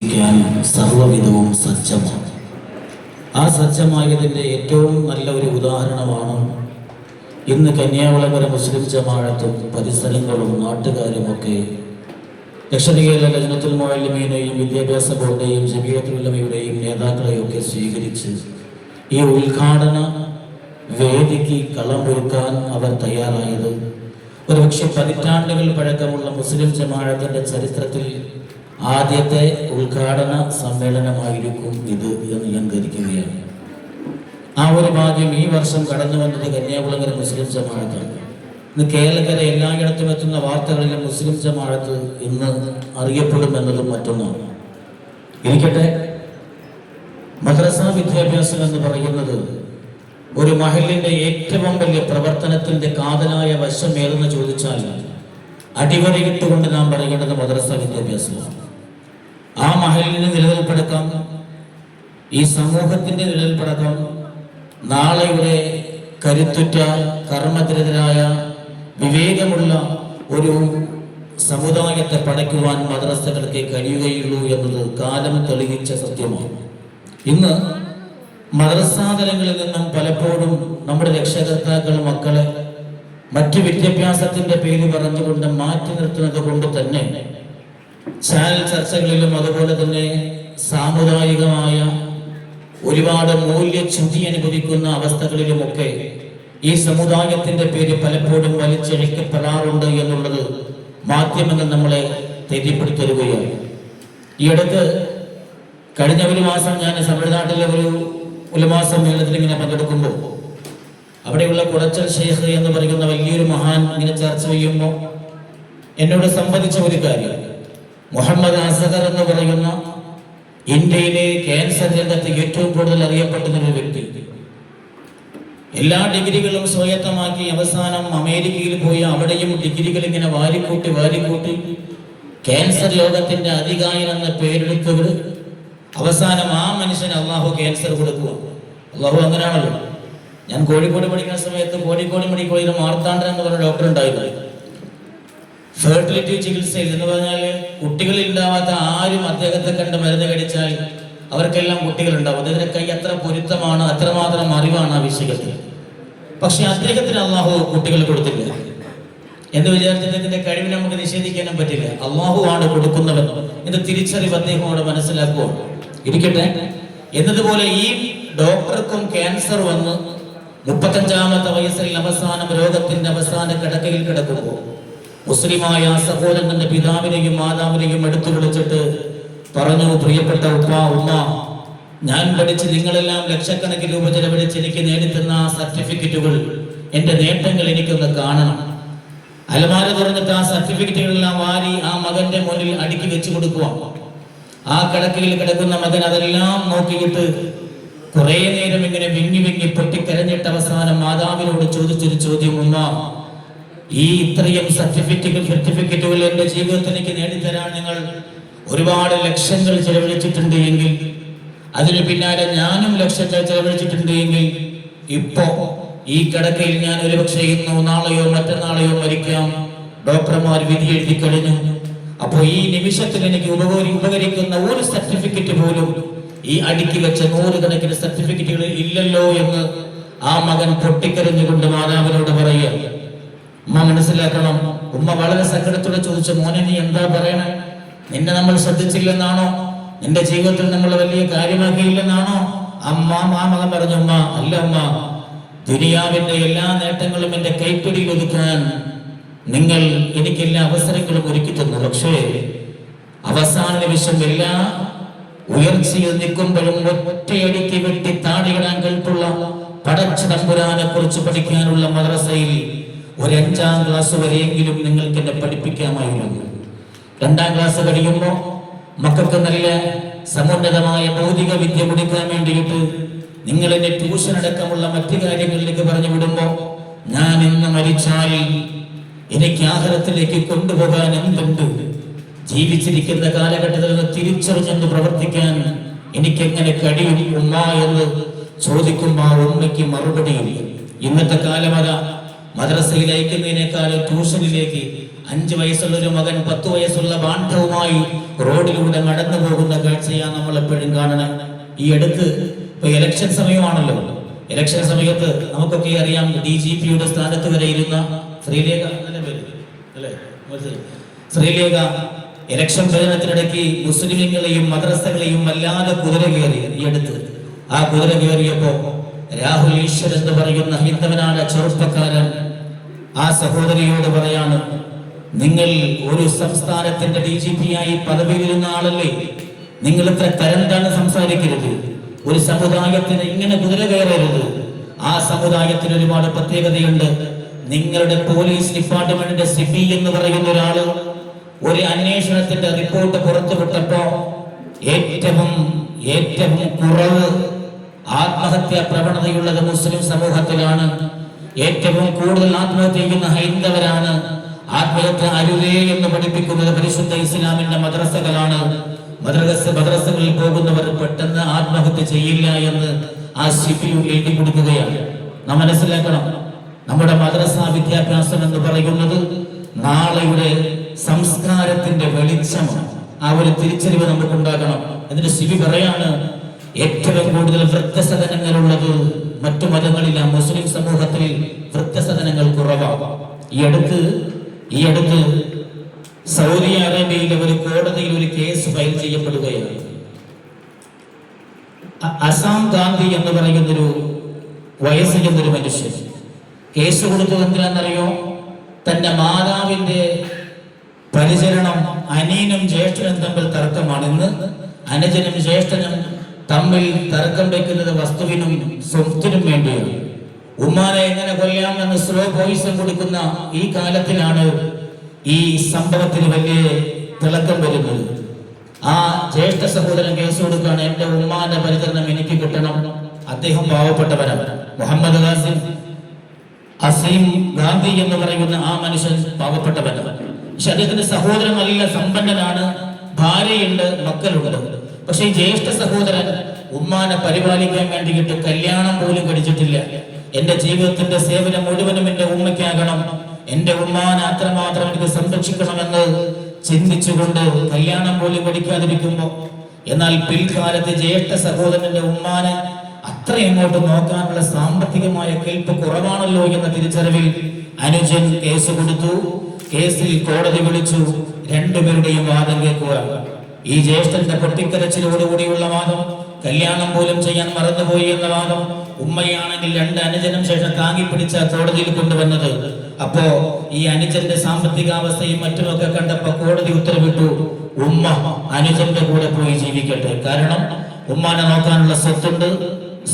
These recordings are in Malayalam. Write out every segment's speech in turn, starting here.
സർവ്വവിധവും സജ്ജമാണ്. ആ സജ്ജമായതിൻ്റെ ഏറ്റവും നല്ല ഒരു ഉദാഹരണമാണ് ഇന്ന് കന്യാകുളങ്ങര മുസ്ലിം ജമാഅത്തും പരിസരങ്ങളും നാട്ടുകാരുമൊക്കെ ലക്ഷദ്വീപിലെ ലജ്നത്തുൽ മുഅല്ലിമീനെയും വിദ്യാഭ്യാസ ബോർഡിനെയും ജമിയത്തുൽ ഉലമയുടെയും നേതാക്കളെയൊക്കെ സ്വീകരിച്ച് ഈ ഉദ്ഘാടന വേദിക്ക് കളമൊരുക്കാൻ അവർ തയ്യാറായത് ഒരുപക്ഷെ പതിറ്റാണ്ടുകൾ പഴക്കമുള്ള മുസ്ലിം ജമാഅത്തിൻ്റെ ചരിത്രത്തിൽ ആദ്യത്തെ ഉദ്ഘാടന സമ്മേളനമായിരിക്കും ഇത് എന്ന് ഞാൻ ധരിക്കുകയാണ്. ആ ഒരു ഭാഗ്യം ഈ വർഷം കടന്നു വന്നത് കന്യാകുളങ്ങര മുസ്ലിം ജമാഅത്താണ്. ഇന്ന് കേരളക്കര എല്ലായിടത്തും എത്തുന്ന വാർത്തകളിലും മുസ്ലിം ജമാഅത്ത് ഇന്ന് അറിയപ്പെടുമെന്നതും മറ്റൊന്നാണ്. ഇരിക്കട്ടെ, മദ്രസ വിദ്യാഭ്യാസം എന്ന് പറയുന്നത് ഒരു മഹലിന്റെ ഏറ്റവും വലിയ പ്രവർത്തനത്തിന്റെ കാതലായ വശം ഏതെന്ന് ചോദിച്ചാൽ അടിവരയിട്ടുകൊണ്ട് നാം പറയേണ്ടത് മദ്രസ വിദ്യാഭ്യാസമാണ്. ആ മഹലിന് നിലനിൽപ്പെടുക്കാം, ഈ സമൂഹത്തിന്റെ നിലനിൽപ്പെടുക്കാം, നാളെയുടെ കരുത്തുറ്റ കർമ്മനിരതരായ വിവേകമുള്ള ഒരു സമുദായത്തെ പടയ്ക്കുവാൻ മദ്രസകൾക്ക് കഴിയുകയുള്ളൂ എന്നത് കാലം തെളിയിച്ച സത്യമാണ്. ഇന്ന് മദ്രസാതലങ്ങളിൽ നിന്നും പലപ്പോഴും നമ്മുടെ രക്ഷകർത്താക്കൾ മക്കളെ മറ്റു വിദ്യാഭ്യാസത്തിന്റെ പേര് പറഞ്ഞുകൊണ്ട് മാറ്റി നിർത്തുന്നത് കൊണ്ട് തന്നെ ചാനൽ ചർച്ചകളിലും അതുപോലെ തന്നെ സാമുദായികമായ ഒരുപാട് മൂല്യച്യുതി അനുഭവിക്കുന്ന അവസ്ഥകളിലുമൊക്കെ ഈ സമുദായത്തിന്റെ പേര് പലപ്പോഴും വലിച്ചഴിക്കപ്പെടാറുണ്ട് എന്നുള്ളത് മാധ്യമങ്ങൾ നമ്മളെ തെറ്റിപ്പെടുത്തരുകയാണ്. ഈ അടുത്ത് കഴിഞ്ഞ ഒരു മാസം ഞാൻ തമിഴ്നാട്ടിലെ ഒരു ഉലമാ സമ്മേളനത്തിൽ ഇങ്ങനെ പങ്കെടുക്കുമ്പോൾ അവിടെയുള്ള കുടച്ചൽ ഷെയ്ഖ് എന്ന് പറയുന്ന വലിയൊരു മഹാൻ ഇങ്ങനെ ചർച്ച ചെയ്യുമ്പോൾ എന്നോട് സംബന്ധിച്ച ഒരു കാര്യം, മുഹമ്മദ് അസ്ഹർ എന്ന് പറയുന്ന ഇന്ത്യയിലെ ക്യാൻസർ രംഗത്ത് ഏറ്റവും കൂടുതൽ അറിയപ്പെടുന്ന ഒരു വ്യക്തി, എല്ലാ ഡിഗ്രികളും സ്വായത്തമാക്കി അവസാനം അമേരിക്കയിൽ പോയി അവിടെയും ഡിഗ്രികൾ ഇങ്ങനെ വാരിക്കൂട്ടി ക്യാൻസർ ലോകത്തിന്റെ അധികായൻ എന്ന പേരെടുത്തവർ അവസാനം ആ മനുഷ്യന് അള്ളാഹു ക്യാൻസർ കൊടുക്കുക. അള്ളാഹു അങ്ങനെയാണല്ലോ. ഞാൻ കോഴിക്കോട് പഠിക്കുന്ന സമയത്ത് കോഴിക്കോട് മെഡിക്കൽ കോളേജിൽ മാർത്താണ്ഡൻ എന്ന് പറഞ്ഞ ഡോക്ടർ ഉണ്ടായിരുന്നു. ഫെർട്ടിലിറ്റി ചികിത്സയിൽ എന്ന് പറഞ്ഞാൽ കുട്ടികളിൽ ഉണ്ടാവാത്ത ആരും അദ്ദേഹത്തെ കണ്ട് മരുന്ന് കഴിച്ചാൽ അവർക്കെല്ലാം കുട്ടികളുണ്ടാവും. അദ്ദേഹത്തിന്റെ കൈ അത്ര പൊരുത്തമാണ്, അത്രമാത്രം അറിവാണ് ആ വിഷയത്തിൽ. പക്ഷെ അദ്ദേഹത്തിന് അള്ളാഹു കുട്ടികൾ കൊടുത്തില്ല എന്ന് വിചാരിച്ചിട്ട് ഇതിന്റെ കഴിവിനെ നമുക്ക് നിഷേധിക്കാനും പറ്റില്ല. അള്ളാഹു ആണ് കൊടുക്കുന്നവൻ എന്ന് തിരിച്ചറിവ് അദ്ദേഹമോട് മനസ്സിലാക്കുക. ഇരിക്കട്ടെ, എന്നതുപോലെ ഈ ഡോക്ടർക്കും ക്യാൻസർ വന്ന് 35-ാമത്തെ വയസ്സിൽ അവസാനം രോഗത്തിന്റെ അവസാന കിടക്കയിൽ കിടക്കുമ്പോൾ മുസ്ലിമായ സഹോദരന്റെ പിതാവിനെയും മാതാവിനെയും എടുത്തു വിളിച്ചിട്ട് പറഞ്ഞു, പ്രിയപ്പെട്ട ഉമ്മ, ഞാൻ പഠിച്ച് നിങ്ങളെല്ലാം ലക്ഷക്കണക്കിന് രൂപ ചെലവഴിച്ച് എനിക്ക് നേടിത്തന്ന ആ സർട്ടിഫിക്കറ്റുകൾ, എന്റെ നേട്ടങ്ങൾ എനിക്കൊന്ന് കാണണം. അലമാര തുറന്നിട്ട് ആ സർട്ടിഫിക്കറ്റുകളെല്ലാം വാരി ആ മകന്റെ മുന്നിൽ അടുക്കി വെച്ചു കൊടുക്കുക. ആ കിടക്കയിൽ കിടക്കുന്ന മകൻ അതെല്ലാം നോക്കിയിട്ട് കുറെ നേരം ഇങ്ങനെ വിങ്ങി പൊട്ടിക്കരഞ്ഞിട്ട് അവസാനം മാതാവിനോട് ചോദിച്ചൊരു ചോദ്യം, ഉമ്മ, ഈ ഇത്രയും സർട്ടിഫിക്കറ്റുകൾ എന്റെ ജീവിതത്തിൽ എനിക്ക് നേടിത്തരാൻ നിങ്ങൾ ഒരുപാട് ലക്ഷങ്ങൾ ചെലവഴിച്ചിട്ടുണ്ട് എങ്കിൽ, അതിന് പിന്നാലെ ഞാനും ലക്ഷങ്ങൾ ചെലവഴിച്ചിട്ടുണ്ട് എങ്കിൽ, ഇപ്പോ ഈ കിടക്കയിൽ ഞാൻ ഒരുപക്ഷെ ഇന്നോ നാളെയോ മറ്റന്നാളെയോ മരിക്കാം. ഡോക്ടർമാർ വിധി എഴുതി കഴിഞ്ഞു. അപ്പോ ഈ നിമിഷത്തിൽ എനിക്ക് ഉപകരിക്കുന്ന ഒരു സർട്ടിഫിക്കറ്റ് പോലും ഈ അടുക്കി വെച്ച 100 കണക്കിന് സർട്ടിഫിക്കറ്റുകൾ ഇല്ലല്ലോ എന്ന് ആ മകൻ പൊട്ടിക്കരഞ്ഞുകൊണ്ട് മാതാവിനോട് പറയുക. ഉമ്മ മനസ്സിലാക്കണം. ഉമ്മ വളരെ സങ്കടത്തോടെ ചോദിച്ച, മോനെ നീ എന്താ പറയണേ? നിന്നെ നമ്മൾ ശ്രദ്ധിച്ചില്ലെന്നാണോ? നിന്റെ ജീവിതത്തിൽ നമ്മൾ വലിയ കാര്യമാക്കിയില്ലെന്നാണോ? ആ മകൻ പറഞ്ഞു, ഉമ്മ, അല്ല ഉമ്മ, ദുനിയാവിന്റെ എല്ലാ നേട്ടങ്ങളും എന്റെ കൈപ്പിടിയിൽ ഒതുക്കാൻ നിങ്ങൾ എനിക്കെല്ലാ അവസരങ്ങളും ഒരുക്കി തന്നു. പക്ഷേ അവസാന നിമിഷം എല്ലാ ഉയർച്ചയിൽ നിൽക്കുമ്പോഴും ഒറ്റയടിക്ക് വെട്ടി താടിയിടാൻ കൽപ്പുള്ള പടച്ച തമ്പുരാനെ കുറിച്ച് പഠിക്കാനുള്ള മദ്രസയിൽ ഒരു 5-ാം ക്ലാസ് വരെയെങ്കിലും നിങ്ങൾക്ക് എന്നെ പഠിപ്പിക്കാമായിരുന്നു. 2-ാം ക്ലാസ് കഴിയുമ്പോൾ മക്കൾക്ക് നല്ല സമുന്നതമായ ഭൗതിക വിദ്യ പഠിക്കാൻ വേണ്ടിയിട്ട് നിങ്ങൾ എന്നെ ട്യൂഷൻ അടക്കമുള്ള മറ്റു കാര്യങ്ങളിലേക്ക് പറഞ്ഞു വിടുമ്പോ ഞാൻ ഇന്ന് മരിച്ചാൽ എനിക്ക് ആഖിറത്തിലേക്ക് കൊണ്ടുപോകാൻ എന്തുണ്ട്? ജീവിച്ചിരിക്കുന്ന കാലഘട്ടത്തിൽ നിന്ന് തിരിച്ചറിഞ്ഞെന്ന് പ്രവർത്തിക്കാൻ എനിക്കെങ്ങനെ കഴിയും ഉമ്മ എന്ന് ചോദിക്കുമ്പോൾ ആ ഉമ്മയ്ക്ക് മറുപടിയില്ല. ഇന്നത്തെ കാലം അതാ, മദ്രസയിൽ അയക്കുന്നതിനേക്കാൾ ട്യൂഷനിലേക്ക് 5 വയസ്സുള്ള ഒരു മകൻ 10 വയസ്സുള്ള ബാണ്ഡവുമായി റോഡിലൂടെ നടന്നു പോകുന്ന കാഴ്ചയാണ് നമ്മൾ എപ്പോഴും കാണണം. ഈ അടുത്ത് ഇപ്പൊ ഇലക്ഷൻ സമയമാണല്ലോ. ഇലക്ഷൻ സമയത്ത് നമുക്കൊക്കെ അറിയാം, DGPയുടെ സ്ഥാനത്ത് വരെ ഇരുന്ന ശ്രീലേഖ അല്ലേ, ശ്രീലേഖ ഇലക്ഷൻ പ്രചരണത്തിനിടയ്ക്ക് മുസ്ലിങ്ങളെയും മദ്രസകളെയും വല്ലാതെ കുതിര കയറി. ഈ അടുത്ത് ആ കുതിര കയറിയപ്പോ രാഹുൽ ഈശ്വർ എന്ന് പറയുന്ന ഹൈന്ദവനായ ചെറുപ്പക്കാരൻ ആ സഹോദരിയോട് പറയാണ്, നിങ്ങൾ ഒരു സംസ്ഥാനത്തിന്റെ DGP ആയി പദവിയിലിരുന്ന ആളല്ലേ, നിങ്ങൾ ഇത്ര തരംതാണ് സംസാരിക്കരുത്. ഒരു സമുദായത്തിന് ഇങ്ങനെ കുതിര കയറരുത്. ആ സമുദായത്തിന് ഒരുപാട് പ്രത്യേകതയുണ്ട്. നിങ്ങളുടെ പോലീസ് ഡിപ്പാർട്ട്മെന്റിന്റെ സിപി എന്ന് പറയുന്ന ഒരാള് ഒരു അന്വേഷണത്തിന്റെ റിപ്പോർട്ട് പുറത്തുവിട്ടപ്പോ ഏറ്റവും കുറവ് ആത്മഹത്യാ പ്രവണതയുള്ളത് മുസ്ലിം സമൂഹത്തിലാണ്. ഏറ്റവും കൂടുതൽ ആത്മഹത്യ ചെയ്യുന്ന ഹൈന്ദവരാണ്. ആത്മഹത്യ അരുതേ എന്ന് പഠിപ്പിക്കുന്നത് പരിശുദ്ധ ഇസ്ലാമിന്റെ മദ്രസകളാണ്. മദ്രസകളിൽ പോകുന്നവർ പെട്ടെന്ന് ആത്മഹത്യ ചെയ്യില്ല എന്ന് ആ സിപിയു എഴുതി കൊടുക്കുകയാണ്. നാം മനസ്സിലാക്കണം, നമ്മുടെ മദ്രസ വിദ്യാഭ്യാസം എന്ന് പറയുന്നത് നാളെയുടെ സംസ്കാരത്തിന്റെ വെളിച്ചമാണ്. ആ ഒരു തിരിച്ചറിവ് നമുക്കുണ്ടാകണം. എന്നിട്ട് സിബി പറയാണ്, ഏറ്റവും കൂടുതൽ വൃദ്ധസദനങ്ങളുള്ളത് മറ്റു മതങ്ങളില്ല, മുസ്ലിം സമൂഹത്തിൽ വൃദ്ധസദനങ്ങൾ കുറവാണ്. ഈ അടുത്ത് സൗദി അറേബ്യയിലെ ഒരു കോടതിയിൽ ഒരു കേസ് ഫയൽ ചെയ്യപ്പെടുകയാണ്. അസാം ഗാന്ധി എന്ന് പറയുന്നൊരു വയസ്സ് ചെന്നൊരു മനുഷ്യൻ കേസ് കൊടുത്തത് എന്തിനാണെന്നറിയോ? തന്റെ മാതാവിന്റെ പരിചരണം അനിയനും ജ്യേഷ്ഠനും തമ്മിൽ തർക്കമാണ്. ഇന്ന് അനുജനും ജ്യേഷ്ഠനും തമ്മിൽ തർക്കം വയ്ക്കുന്നത് വസ്തുവിനും സ്വത്തിനും വേണ്ടിയാണ്. ഉമ്മാനെ എങ്ങനെ കൊല്ലാം എന്ന് സ്ലോ പോയിസൺ കൊടുക്കുന്ന ഈ കാലത്തിലാണ് ഈ സംഭവത്തിന് വലിയ തിളക്കം വരുന്നത്. ആ ജ്യേഷ്ഠ സഹോദരൻ കേസ് കൊടുക്കുകയാണ്, എന്റെ ഉമ്മാന്റെ പരിചരണം എനിക്ക് കിട്ടണം. അദ്ദേഹം പാവപ്പെട്ടവരാണ്. മുഹമ്മദ് അസീം ഗാന്ധി എന്ന് പറയുന്ന ആ മനുഷ്യൻ പാവപ്പെട്ടവനാണ്. പക്ഷെ അദ്ദേഹത്തിന്റെ സഹോദരൻ നല്ല സമ്പന്നനാണ്, ഭാര്യയുണ്ട്, മക്കളുണ്ട്. പക്ഷെ ഈ ജ്യേഷ്ഠ സഹോദരൻ ഉമ്മാനെ പരിപാലിക്കാൻ വേണ്ടിയിട്ട് കല്യാണം പോലും കഴിച്ചിട്ടില്ല. എന്റെ ജീവിതത്തിന്റെ സേവനം മുഴുവനും എന്റെ ഉമ്മയ്ക്കാകണം, എന്റെ ഉമ്മാനെ അത്രമാത്രം എനിക്ക് സംരക്ഷിക്കണമെന്ന് ചിന്തിച്ചുകൊണ്ട് കല്യാണം പോലും കഴിക്കാതിരിക്കുമ്പോ, എന്നാൽ പിൽക്കാലത്ത് ജ്യേഷ്ഠ സഹോദരന്റെ ഉമ്മാനെ അത്ര ഇങ്ങോട്ട് നോക്കാനുള്ള സാമ്പത്തികമായ കെൽപ്പ് കുറവാണല്ലോ എന്ന തിരിച്ചറിവിൽ അനുജൻ കേസ് കൊടുത്തു. കേസിൽ കോടതി വിളിച്ചു. രണ്ടുപേരുടെയും വാദം കേൾക്കുക. ഈ ജ്യേഷ്ഠന്റെ പൊട്ടിക്കരച്ചിലോടുകൂടിയുള്ള വാദം, കല്യാണം പോലും ചെയ്യാൻ മറന്നുപോയി എന്ന വാദം. ഉമ്മയാണെങ്കിൽ 2 അനുജനും ശേഷം താങ്ങിപ്പിടിച്ച കോടതിയിൽ കൊണ്ടുവന്നത്. അപ്പോ ഈ അനുജന്റെ സാമ്പത്തികാവസ്ഥയും മറ്റുമൊക്കെ കണ്ടപ്പോ കോടതി ഉത്തരവിട്ടു, ഉമ്മ അനുജന്റെ കൂടെ പോയി ജീവിക്കട്ടെ. കാരണം ഉമ്മാനെ നോക്കാനുള്ള സ്വത്തുണ്ട്,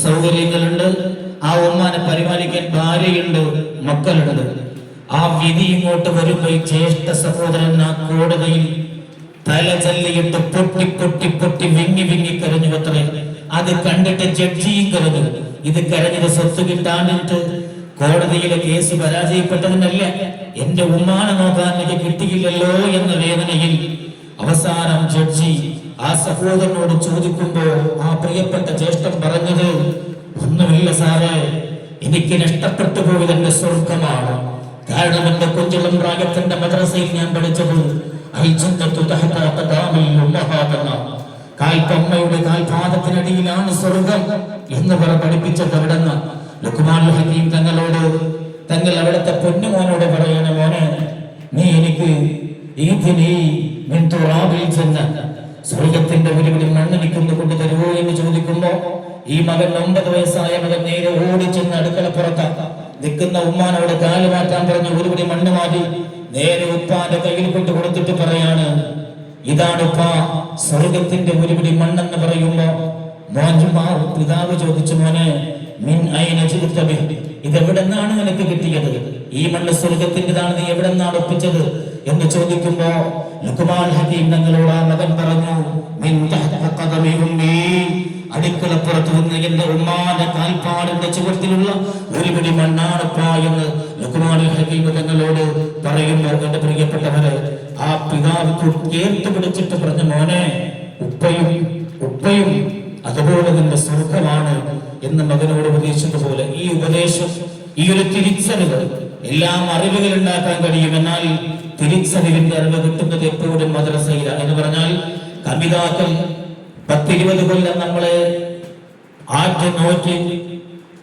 സൗകര്യങ്ങളുണ്ട്, ആ ഉമ്മാനെ പരിപാലിക്കാൻ ഭാര്യയുണ്ട്, മക്കളുണ്ട്. ആ വിധി ഇങ്ങോട്ട് വരുമ്പോ ഈ ജ്യേഷ്ഠ സഹോദരൻ ആ കോടതിയിൽ തല ചല്ലിയിട്ട് പൊട്ടി വിങ്ങി കരഞ്ഞു അത്രേ. അത് കണ്ടിട്ട് ജഡ്ജിയും കരഞ്ഞു. ഇത് കരഞ്ഞത് സ്വത്ത് കിട്ടാനിട്ട് കോടതിയിലെ കേസ് പരാജയപ്പെട്ടതിനല്ല, എന്റെ ഉമ്മാനെ നോക്കാൻ എനിക്ക് കിട്ടിയില്ലല്ലോ എന്ന വേദനയിൽ. അവസാനം ജഡ്ജി ആ സഹോദരനോട് ചോദിക്കുമ്പോ ആ പ്രിയപ്പെട്ട ജ്യേഷ്ഠൻ പറഞ്ഞത്, ഒന്നുമില്ല സാറേ, എനിക്ക് നഷ്ടപ്പെട്ടു പോയത് എന്റെ സ്വർഗമാണ്. കാരണം എന്റെ കൊഞ്ചിളം പ്രായത്തിന്റെ മദ്രസയിൽ ഞാൻ പഠിച്ചത് കാൽപ്പമ്മയുടെ കാൽപാദത്തിനടിയിലാണ് സ്വർഗം എന്ന് പഠിപ്പിച്ചത്. എവിടെന്ന് ലുക്മാൻ ഹക്കീം തങ്ങൾ അവിടുത്തെ പൊന്നുമോനോട് പറയണ, മോനെ നീ എനിക്ക് ചെന്ന് സ്വർഗത്തിന്റെ ഒരുപിടി മണ്ണെനിക്കൊന്ന് കൊണ്ട് തരുവോ എന്ന് ചോദിക്കുമ്പോ ഈ മകൻ 9 വയസ്സായ മകൻ നേരെ ഓടിച്ചെന്ന് അടുക്കളപ്പുറത്ത് നിൽക്കുന്ന ഉമ്മാനോട് കാല് മാറ്റാൻ പറഞ്ഞ് ഒരുപിടി മണ്ണ് മാറ്റി നേരെ ഉപ്പാന്റെ കയ്യിൽ കൊണ്ട് കൊടുത്തിട്ട് പറയാണ്, ഇതാണ് ഉപ്പാ സ്വർഗത്തിന്റെ ഒരുപിടി മണ്ണെന്ന് പറയുമ്പോ പിതാവ് ചോദിച്ചു, മോനെ മിൻ ഐന ജിബ്ത ബിഹി, ഇതെവിടെന്നാണ് നിനക്ക് കിട്ടിയത്? ഈ മണ്ണ് സ്വർഗത്തിൻ്റെതാണ്, നീ എവിടെന്നാണ് ഒപ്പിച്ചത് എന്ന് ചോദിക്കുമ്പോ ലുക്മാൻ ഹക്കീം തങ്ങളോട് ആ മകൻ പറഞ്ഞു, മിൻ തഹ്ത ഖദമി ഉമ്മി, അടുക്കളപ്പുറത്ത് നിന്ന് എന്റെ ഉമ്മാന്റെ കാൽപ്പാടിന്റെ ചുവട്ടിലുള്ള ഒരുപിടി മണ്ണാണപ്പാ എന്ന് ലുക്മാൻ ഹക്കീം തങ്ങളോട് പറയുമ്പോൾ എന്റെ പ്രിയപ്പെട്ടവരെ ആ പിതാവ് കേട്ടു പിടിച്ചിട്ട് പറഞ്ഞു, മോനെ ഉപ്പയും അതുപോലെ നിന്റെ സ്വർഗമാണ് എന്ന് മകനോട് ഉപദേശിച്ചതുപോലെ ഈ ഉപദേശം, ഈ ഒരു തിരിച്ചറിവ് എല്ലാം അറിവുകൾ ഉണ്ടാക്കാൻ കഴിയും. എന്നാൽ തിരിച്ചറിവിന്റെ അറിവ് കിട്ടുന്നത് എപ്പോഴും മദ്രസയിലാണ് എന്ന് പറഞ്ഞാൽ കവിതാക്കൾ 10-20 കൊല്ലം നമ്മളെ ആറ്റ് നോറ്റ്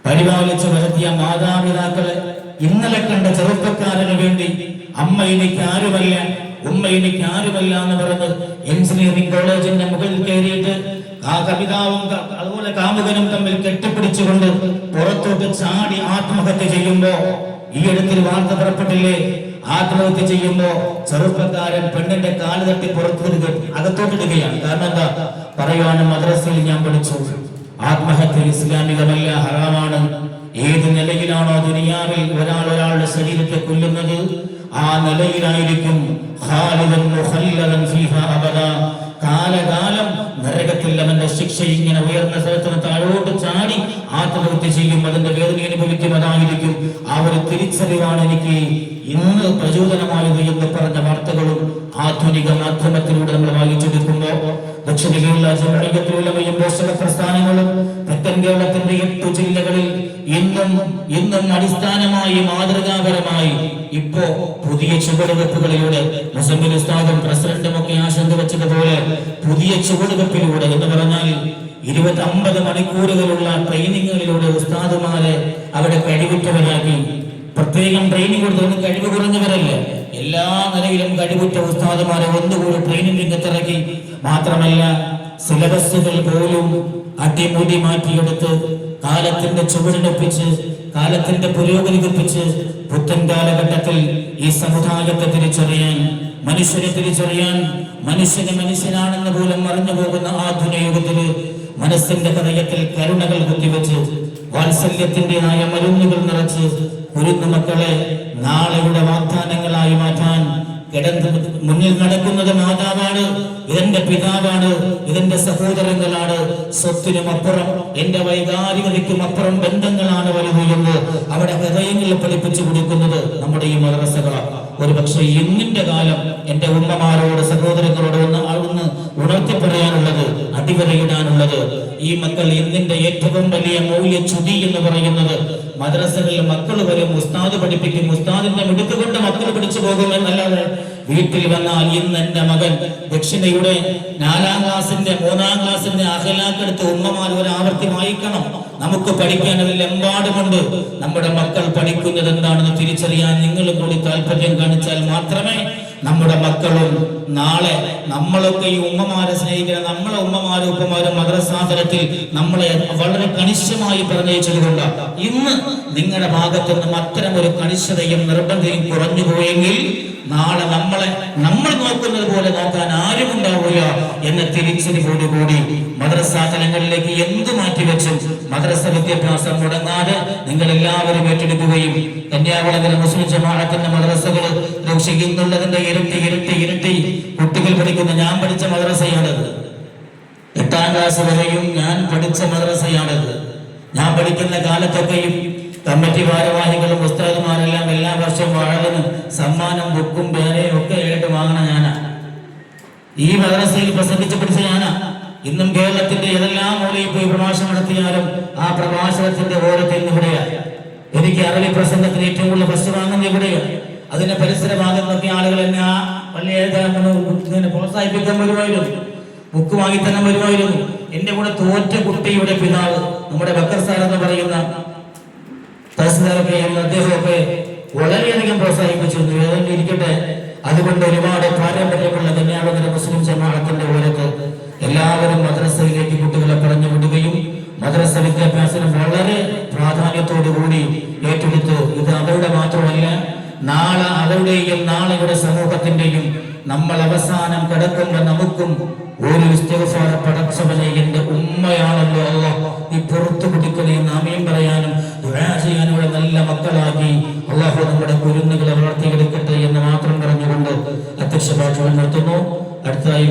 പരിപാലിച്ചു വളർത്തിയ മാതാപിതാക്കളെ ഇന്നലെ കണ്ട ചെറുപ്പക്കാരന് വേണ്ടി അമ്മ എനിക്ക് ആരുമല്ല, ഉമ്മ എനിക്ക് ആരുമല്ല എന്ന് പറഞ്ഞ് എഞ്ചിനീയറിംഗ് കോളേജിന്റെ മുകളിൽ കയറിയിട്ട് ആ കവിതാവും അതുപോലെ കാമുകനും തമ്മിൽ കെട്ടിപ്പിടിച്ചുകൊണ്ട് പുറത്തോട്ട് ചാടി ആത്മഹത്യ ചെയ്യുമ്പോ ഈ അടുത്തൊരു വാർത്ത പുറപ്പെട്ടില്ലേ? ആത്മഹത്യ ചെയ്യുമ്പോ ചെറുപ്പക്കാരൻ പെണ്ണിന്റെ കാല് തട്ടി പുറത്തിടുക അകത്തോട്ടിടുകയാണ്. കാരണം എന്താ പറയുവാണ്, മദ്രസയിൽ ഞാൻ പഠിച്ചു ആത്മഹത്യ ഇസ്ലാമികമല്ല, ഹറാമാണ്. ഏത് നിലയിലാണോ ദുനിയാവിൽ ഒരാളുടെ ശരീരത്തെ കൊല്ലുന്നത്, ആ നിലയിലായിരിക്കും കാലകാലം നരകത്തിൽ അവന്റെ ശിക്ഷ. ഇങ്ങനെ ഉയർന്ന സ്ഥലത്തിന് താഴോട്ട് ചാടി ആത്മഹത്യ ചെയ്യും, അതിന്റെ വേദന അനുഭവിക്കും. അതായിരിക്കും ആ ഒരു തിരിച്ചറിവാണ് എനിക്ക് ഇന്ന് പ്രചോദനമായത് എന്ന് പറഞ്ഞ വാർത്തകളും ആധുനിക മാധ്യമത്തിലൂടെ നമ്മൾ വായിച്ചെടുക്കുമ്പോ ദക്ഷിണ കേരള ജനകീയത്തിലുള്ളവയും പോഷക പ്രസ്ഥാനങ്ങളും തെക്കൻ കേരളത്തിന്റെ 8 ജില്ലകളിൽ ഇന്നും അടിസ്ഥാനമായി മാതൃകാപരമായി ഇപ്പോ പുതിയ ചുവടുവെപ്പുകളിലൂടെ മുസമ്മിൽ ഉസ്താദും പ്രസിഡന്റും ഒക്കെ ആശങ്ക വെച്ചതുപോലെ പുതിയ ചുവടുവെപ്പിലൂടെ എന്ന് പറഞ്ഞാൽ 50 മണിക്കൂറുകളുള്ള ട്രെയിനിങ്ങുകളിലൂടെ ഉസ്താദുമാരെ അവിടെ കഴിവുറ്റവരാക്കി. പ്രത്യേകം ട്രെയിനിങ് കൊടുത്തൊന്നും കഴിവ് കുറഞ്ഞവരല്ല, എല്ലാ നിലയിലും കഴിവുറ്റ ഉസ്താദുമാരെ ഒന്നുകൂടി ട്രെയിനിങ് രംഗത്തിറക്കി. മാത്രമല്ല സിലബസുകൾ പോലും അടിമുടി മാറ്റിയെടുത്ത് കാലത്തിന്റെ ചുവടിനൊപ്പിച്ച് കാലത്തിന്റെ പുരോഗതിപ്പിച്ച് പുത്തൻ കാലഘട്ടത്തിൽ ഈ സമുദായത്തെ തിരിച്ചറിയാൻ, മനുഷ്യനെ തിരിച്ചറിയാൻ, മനുഷ്യനാണെന്ന് പോലും മറിഞ്ഞു പോകുന്ന ആധുനിക യുഗത്തില് മനസ്സിന്റെ ഹൃദയത്തിൽ കരുണകൾ കുത്തിവെച്ച് വാത്സല്യത്തിൻ്റെതായ മരുന്നുകൾ നിറച്ച് കുരുന്നു മക്കളെ നാളെയുടെ വാഗ്ദാനങ്ങളായി മാറ്റാൻ മുന്നിൽ നടക്കുന്നത് മാതാവാണ്, ഇതെന്റെ പിതാവാണ്, ഇതെന്റെ സഹോദരങ്ങളാണ്, സ്വത്തിനും അപ്പുറം എന്റെ വൈകാരികതയ്ക്കും അപ്പുറം ബന്ധങ്ങളാണ് വലുതെന്ന് അവിടെ ഹൃദയങ്ങളിൽ പഠിപ്പിച്ചു കൊടുക്കുന്നത് നമ്മുടെ ഈ മദ്രസകളാണ്. ഒരു പക്ഷേ ഇന്നിന്റെ കാലം എന്റെ ഉമ്മമാരോട് സഹോദരങ്ങളോട് ഒന്ന് ഉണർത്തി പറയാനുള്ളത്, അടിവരയിടാനുള്ളത്, ഈ മക്കൾ ഇന്നിന്റെ ഏറ്റവും വലിയ മൂല്യച്യുതി എന്ന് പറയുന്നത് മദ്രസകളിൽ മക്കൾ വരും, ഉസ്താദ് പഠിപ്പിക്കും, ഉസ്താദിന്റെ മിടുക്കുകൊണ്ട് മക്കൾ പഠിച്ചു പോകുമെന്നല്ലാതെ വീട്ടിൽ വന്നാൽ ഇന്ന് എന്റെ മകൻ ദക്ഷിണയുടെ 4ാം ക്ലാസിന്റെ 3ാം ക്ലാസിന്റെ അഖിലാക്കെടുത്ത് ഉമ്മമാർ ഒരു ആവർത്തി വായിക്കണം. നമുക്ക് പഠിക്കാൻ അതിൽ എമ്പാടുമുണ്ട്. നമ്മുടെ മക്കൾ പഠിക്കുന്നത് എന്താണെന്ന് തിരിച്ചറിയാൻ നിങ്ങളും കൂടി താല്പര്യം കാണിച്ചാൽ മാത്രമേ നമ്മുടെ മക്കളും നാളെ നമ്മളൊക്കെ ഈ ഉമ്മമാരെ സ്നേഹിക്കുന്ന നമ്മളെ ഉമ്മമാരും ഉപ്പമാരും മദ്രസാതലത്തിൽ നമ്മളെ വളരെ കണിശമായി പറഞ്ഞുകൊണ്ട് ഇന്ന് നിങ്ങളുടെ ഭാഗത്തു നിന്നും അത്തരം ഒരു കണിശതയും നിർബന്ധയും കുറഞ്ഞു പോയെങ്കിൽ നാളെ നമ്മൾ നോക്കുന്നത് പോലെ നോക്കാൻ ആരും ഉണ്ടാവില്ല എന്ന തിരിച്ചറിവോടുകൂടി മദ്രസാ തലങ്ങളിലേക്ക് എന്ത് മാറ്റിവെച്ചും മദ്രസ വിദ്യാഭ്യാസം മുടങ്ങാതെ നിങ്ങൾ എല്ലാവരും ഏറ്റെടുക്കുകയും കന്യാകുളങ്ങര മുസ്ലിം ജമാഅത്തിന്റെ മദ്രസകൾ ചെയ്യുന്നുള്ളതിന്റെ ഇരട്ടി കുട്ടികൾ പഠിക്കുന്ന ഞാൻ പഠിച്ച മദ്രസയാണത്. 8ാം ക്ലാസ് വരെയും ഞാൻ പഠിച്ച മദ്രസയാണത്. ഞാൻ പഠിക്കുന്ന കാലത്തൊക്കെയും കമ്മിറ്റി ഭാരവാഹികളും ഉസ്താദുമാരെല്ലാം എല്ലാ വർഷവും വാഴലിന് സമ്മാനം, ബുക്കും പേനയും ഒക്കെ ആയിട്ട് വാങ്ങണ ഞാനാ. ഈ മദ്രസയിൽ പ്രസംഗിച്ച് പഠിച്ച ഞാനാ. ഇന്നും കേരളത്തിന്റെ ഏതെല്ലാം മൂലയിൽ പോയി പ്രഭാഷണം നടത്തിയാലും ആ പ്രഭാഷണത്തിന്റെ ഓരത്തിൽ ഇവിടെയാണ്. എനിക്ക് അറബി പ്രസംഗത്തിന് ഏറ്റവും കൂടുതൽ ഫസ്റ്റ് വാങ്ങുന്നത് ഇവിടെയാണ്. അതിന്റെ പരിസരഭാഗത്തൊക്കെ ആളുകൾ എന്നെ ആ വലിയ പ്രോത്സാഹിപ്പിക്കാൻ വരുമായിരുന്നു, ബുക്ക് വാങ്ങിത്തന്നെ വരുമായിരുന്നു. എന്റെ കൂടെ തോറ്റ കുട്ടിയുടെ പിതാവ് നമ്മുടെ ബക്കർ സാർ എന്ന് പറയുന്ന തഹസിൽദാരൊക്കെ അദ്ദേഹമൊക്കെ വളരെയധികം പ്രോത്സാഹിപ്പിച്ചിരുന്നു. ഏതെങ്കിലും ഇരിക്കട്ടെ. അതുകൊണ്ട് ഒരുപാട് പാരമ്പര്യമുള്ള കന്യാകുളങ്ങര മുസ്ലിം ജമാഅത്തിന്റെ ഓരത്ത് എല്ലാവരും മദ്രസയിലേക്ക് കുട്ടികളെ പറഞ്ഞു വിടുകയും മദ്രസ വിദ്യാഭ്യാസം വളരെ പ്രാധാന്യത്തോടു കൂടി ഏറ്റെടുത്ത് ഇത് അവരുടെ മാത്രമല്ല, നാളെ അവരുടെയും നാളെയുടെ സമൂഹത്തിന്റെയും നമ്മൾ അവസാനം കിടക്കുമ്പോൾ നമുക്കും ഒരു ഇസ്തിഗ്ഫാർ പടച്ചവനെ എന്റെ ഉമ്മയാണല്ലോ അല്ലാഹ് ഈ പുറത്തു പിടിക്കണേ നാമയും പറയാനും ദുആ ചെയ്യാനുള്ള നല്ല മക്കളാക്കി അല്ലാഹു നമ്മുടെ കുരുന്നുകളെ വളർത്തിയെടുക്കട്ടെ എന്ന് മാത്രം പറഞ്ഞുകൊണ്ട് അധ്യക്ഷ ഭാഷണം നിർത്തുന്നു. അടുത്തതായി